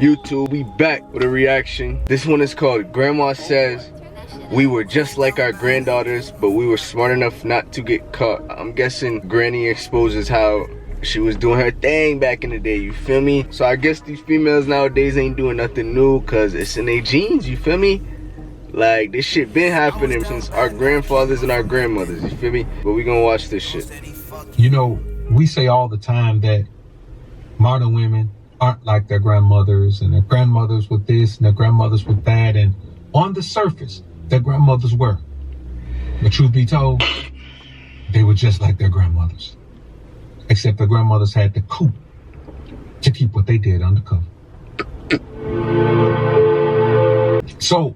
YouTube, we back with a reaction. This one is called Grandma Says We Were Just Like Our Granddaughters, but we were smart enough not to get caught. I'm guessing Granny exposes how she was doing her thing back in the day, you feel me? So I guess these females nowadays ain't doing nothing new cause it's in their genes, you feel me? Like, this shit been happening since our grandfathers and our grandmothers, you feel me? But we gonna watch this shit. You know, we say all the time that modern women aren't like their grandmothers, and their grandmothers with this and their grandmothers with that, and on the surface, their grandmothers were. But truth be told, they were just like their grandmothers. Except their grandmothers had the coup to keep what they did undercover. So,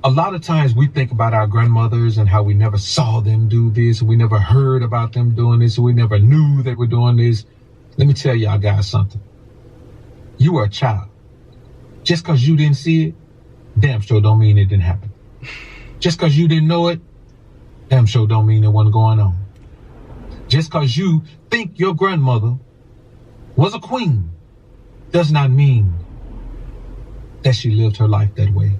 a lot of times we think about our grandmothers and how we never saw them do this, we never heard about them doing this, we never knew they were doing this. Let me tell y'all guys something. You were a child. Just because you didn't see it, damn sure don't mean it didn't happen. Just because you didn't know it, damn sure don't mean it wasn't going on. Just because you think your grandmother was a queen does not mean that she lived her life that way.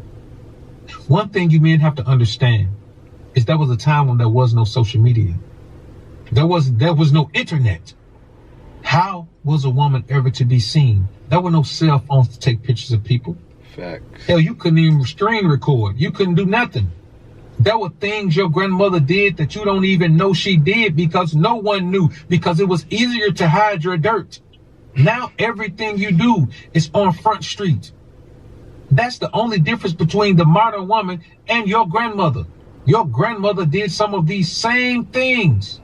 One thing you men have to understand is there was a time when there was no social media. There was no internet. How was a woman ever to be seen? There were no cell phones to take pictures of people. Facts. Hell, you couldn't even screen record. You couldn't do nothing. There were things your grandmother did that you don't even know she did because no one knew, because it was easier to hide your dirt. Now everything you do is on Front Street. That's the only difference between the modern woman and your grandmother. Your grandmother did some of these same things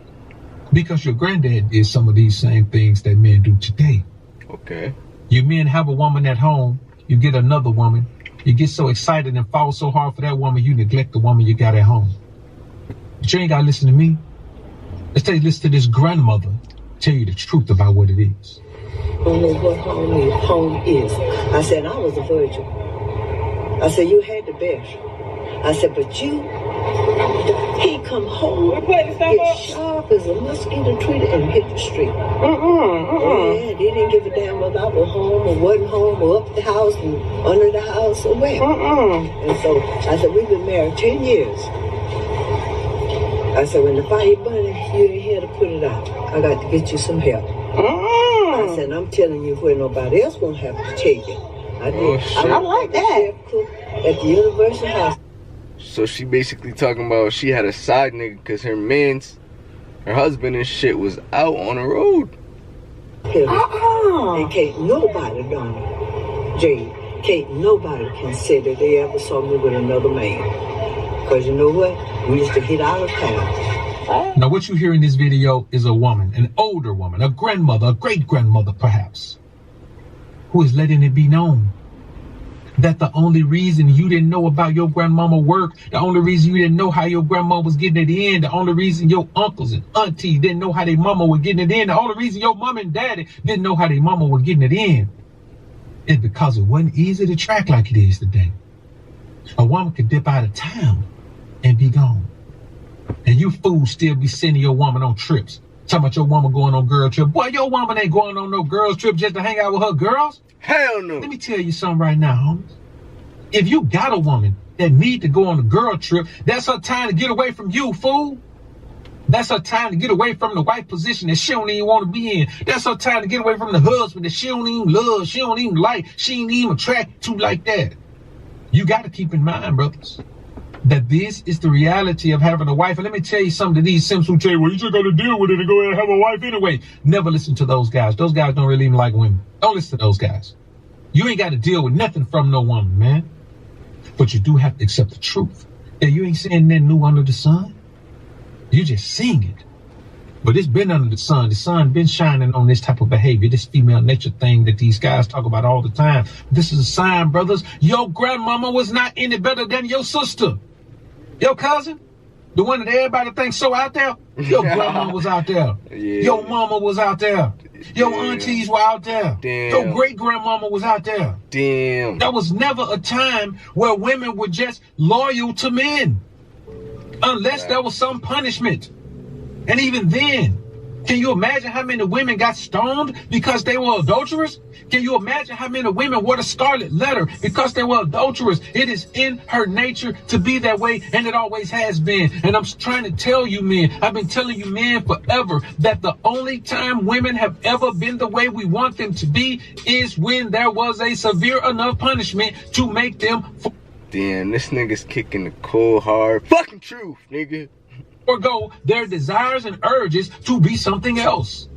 because your granddad did some of these same things that men do today. Okay. You men have a woman at home, you get another woman, you get so excited and fall so hard for that woman, you neglect the woman you got at home. But you ain't gotta listen to me. Listen to this grandmother tell you the truth about what it is. I don't know what home is. I said, I was a virgin. I said, you had the best. I said, but you, he come home, as sharp as a mosquito treated and hit the street. Yeah, they didn't give a damn whether I was home or wasn't home or up the house and under the house or where. And so I said, we've been married 10 years. I said, when the fire burning, you ain't here to put it out. I got to get you some help. I said, I'm telling you where nobody else gonna have to take it. I did. I like that. Cook at the University Hospital. So she basically talking about she had a side nigga because her husband and shit was out on the road. And can't nobody know, Jade, can't nobody can say that they ever saw me with another man. Because you know what? We used to hit out of town. Now what you hear in this video is a woman, an older woman, a grandmother, a great-grandmother perhaps, who is letting it be known that the only reason you didn't know about your grandmama work, the only reason you didn't know how your grandma was getting it in, the only reason your uncles and aunties didn't know how their mama was getting it in, the only reason your mom and daddy didn't know how their mama was getting it in is because it wasn't easy to track like it is today. A woman could dip out of town and be gone. And you fools still be sending your woman on trips. Talking about your woman going on girl trip. Boy, your woman ain't going on no girls trip just to hang out with her girls. Hell no. Let me tell you something right now, homies. If you got a woman that need to go on a girl trip, that's her time to get away from you, fool. That's her time to get away from the wife position that she don't even want to be in. That's her time to get away from the husband that she don't even love, she don't even like, she ain't even attracted to like that. You got to keep in mind, brothers, that this is the reality of having a wife. And let me tell you something to these simps who tell you, well, you just got to deal with it and go ahead and have a wife anyway. Never listen to those guys. Those guys don't really even like women. Don't listen to those guys. You ain't got to deal with nothing from no woman, man. But you do have to accept the truth. Yeah, you ain't saying nothing new under the sun. You just seeing it. But it's been under the sun. The sun been shining on this type of behavior, this female nature thing that these guys talk about all the time. This is a sign, brothers. Your grandmama was not any better than your sister. Your cousin, the one that everybody thinks so out there, your grandma was out there. Yeah. Your mama was out there. Your aunties were out there. Damn. Your great-grandmama was out there. Damn. There was never a time where women were just loyal to men. Unless there was some punishment. And even then, Can you imagine how many women got stoned because they were adulterers? Can you imagine how many women wore the scarlet letter because they were adulterers? It is in her nature to be that way, and it always has been. And I'm trying to tell you, men, I've been telling you, men, forever, that the only time women have ever been the way we want them to be is when there was a severe enough punishment to make them Damn, this nigga's kicking the cold, hard fucking truth, nigga. forgo their desires and urges to be something else.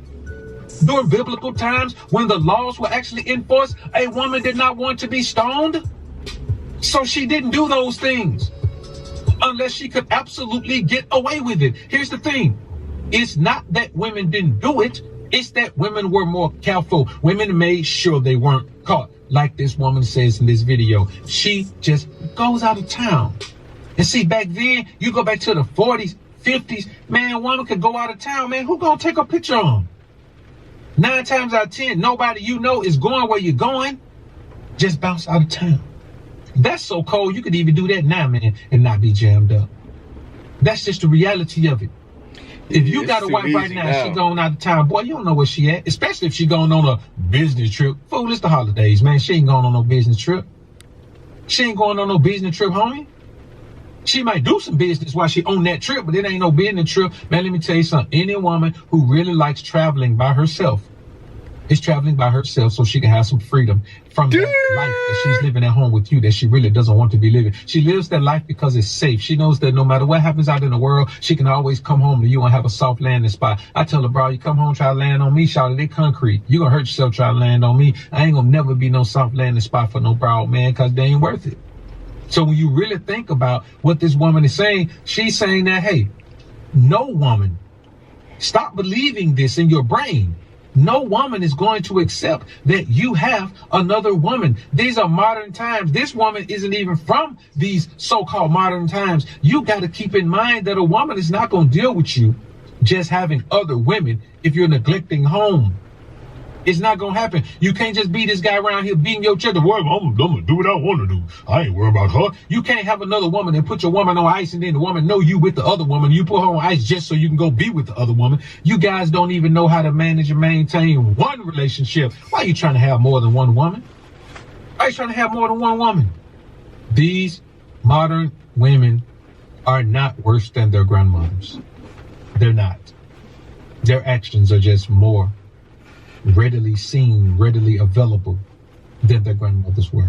During biblical times, when the laws were actually enforced, a woman did not want to be stoned. So she didn't do those things unless she could absolutely get away with it. Here's the thing. It's not that women didn't do it. It's that women were more careful. Women made sure they weren't caught. Like this woman says in this video, she just goes out of town. And see, back then, you go back to the 40s, 50s, man, a woman could go out of town, man. Who gonna take a picture of them? 9 times out of 10, nobody you know is going where you're going. Just bounce out of town. That's so cold, you could even do that now, man, and not be jammed up. That's just the reality of it. If you got a wife right now, she going out of town, boy, you don't know where she at. Especially if she going on a business trip. Fool, it's the holidays, man. She ain't going on no business trip. She ain't going on no business trip, homie. She might do some business while she on that trip, but it ain't no business trip. Man, let me tell you something. Any woman who really likes traveling by herself is traveling by herself so she can have some freedom from that life that she's living at home with you that she really doesn't want to be living. She lives that life because it's safe. She knows that no matter what happens out in the world, she can always come home to you and have a soft landing spot. I tell her, bro, you come home, try to land on me, shout it concrete. You gonna hurt yourself trying to land on me. I ain't gonna never be no soft landing spot for no broad man because they ain't worth it. So when you really think about what this woman is saying, she's saying that, hey, no woman, stop believing this in your brain. No woman is going to accept that you have another woman. These are modern times. This woman isn't even from these so-called modern times. You got to keep in mind that a woman is not going to deal with you just having other women if you're neglecting home. It's not going to happen. You can't just be this guy around here beating your chest. Well, I'm going to do what I want to do. I ain't worried about her. You can't have another woman and put your woman on ice and then the woman know you with the other woman. You put her on ice just so you can go be with the other woman. You guys don't even know how to manage and maintain one relationship. Why are you trying to have more than one woman? Why are you trying to have more than one woman? These modern women are not worse than their grandmothers. They're not. Their actions are just more readily seen, readily available than their grandmothers were.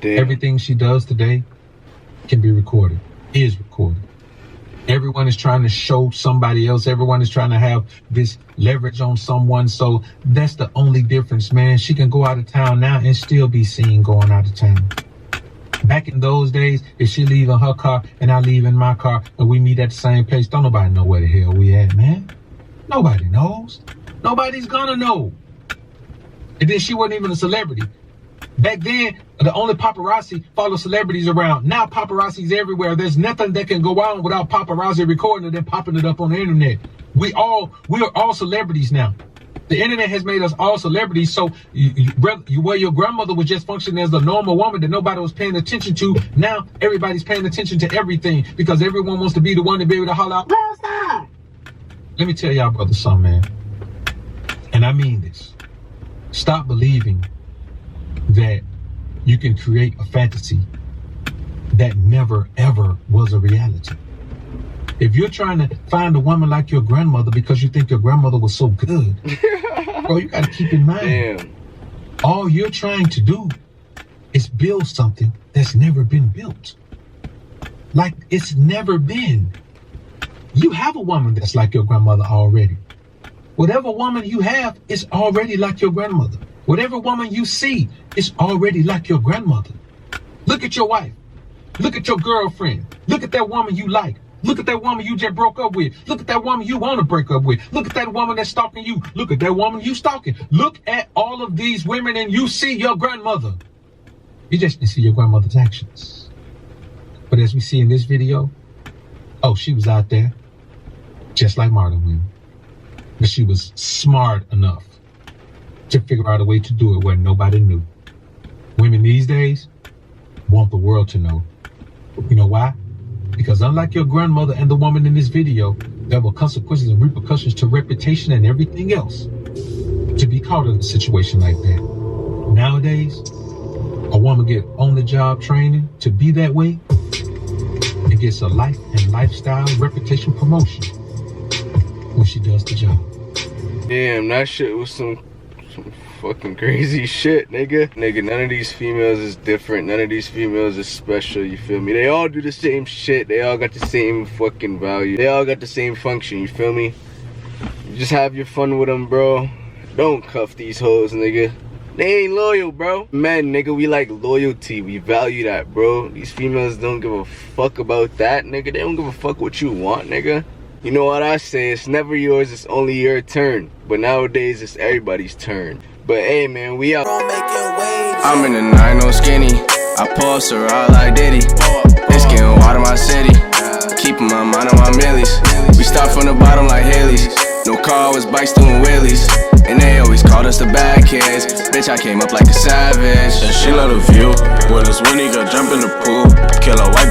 Damn. Everything she does today can be recorded, is recorded. Everyone is trying to show somebody else. Everyone is trying to have this leverage on someone. So that's the only difference, man. She can go out of town now and still be seen going out of town. Back in those days, if she leave in her car and I leave in my car and we meet at the same place, don't nobody know where the hell we at, man. Nobody knows. Nobody's gonna know. And then she wasn't even a celebrity. Back then, the only paparazzi follow celebrities around. Now paparazzi's everywhere. There's nothing that can go on without paparazzi recording it and popping it up on the internet. We are all celebrities now. The internet has made us all celebrities. So where your grandmother was just functioning as a normal woman that nobody was paying attention to, now everybody's paying attention to everything because everyone wants to be the one to be able to holler out, "Rosa!" Let me tell y'all brothers something, man. And I mean this. Stop believing that you can create a fantasy that never, ever was a reality. If you're trying to find a woman like your grandmother because you think your grandmother was so good, bro, you got to keep in mind, all you're trying to do is build something that's never been built. Like it's never been. You have a woman that's like your grandmother already. Whatever woman you have is already like your grandmother. Whatever woman you see is already like your grandmother. Look at your wife. Look at your girlfriend. Look at that woman you like. Look at that woman you just broke up with. Look at that woman you want to break up with. Look at that woman that's stalking you. Look at that woman you stalking. Look at all of these women and you see your grandmother. You just didn't see your grandmother's actions. But as we see in this video, oh, she was out there just like modern women. But she was smart enough to figure out a way to do it where nobody knew. Women these days want the world to know. You know why? Because unlike your grandmother and the woman in this video, There were consequences and repercussions to reputation and everything else to be caught in a situation like that. Nowadays, a woman get on-the-job training to be that way and gets a life and lifestyle reputation promotion when she does the job. Damn, that shit was some fucking crazy shit, nigga. Nigga, none of these females is different. None of these females is special, you feel me? They all do the same shit. They all got the same fucking value. They all got the same function, you feel me? You just have your fun with them, bro. Don't cuff these hoes, nigga. They ain't loyal, bro. Men, nigga, we like loyalty. We value that, bro. These females don't give a fuck about that, nigga. They don't give a fuck what you want, nigga. You know what I say? It's never yours, it's only your turn. But nowadays, it's everybody's turn. But hey, man, we out. I'm in the 9 skinny. I pulse her out like Diddy. It's getting water my city. Keeping my mind on my millies. We start from the bottom like Haley's. No car, was bikes doing wheelies. And they always called us the bad kids. Bitch, I came up like a savage. And she love the view. With us when he got jump in the pool. Kill a white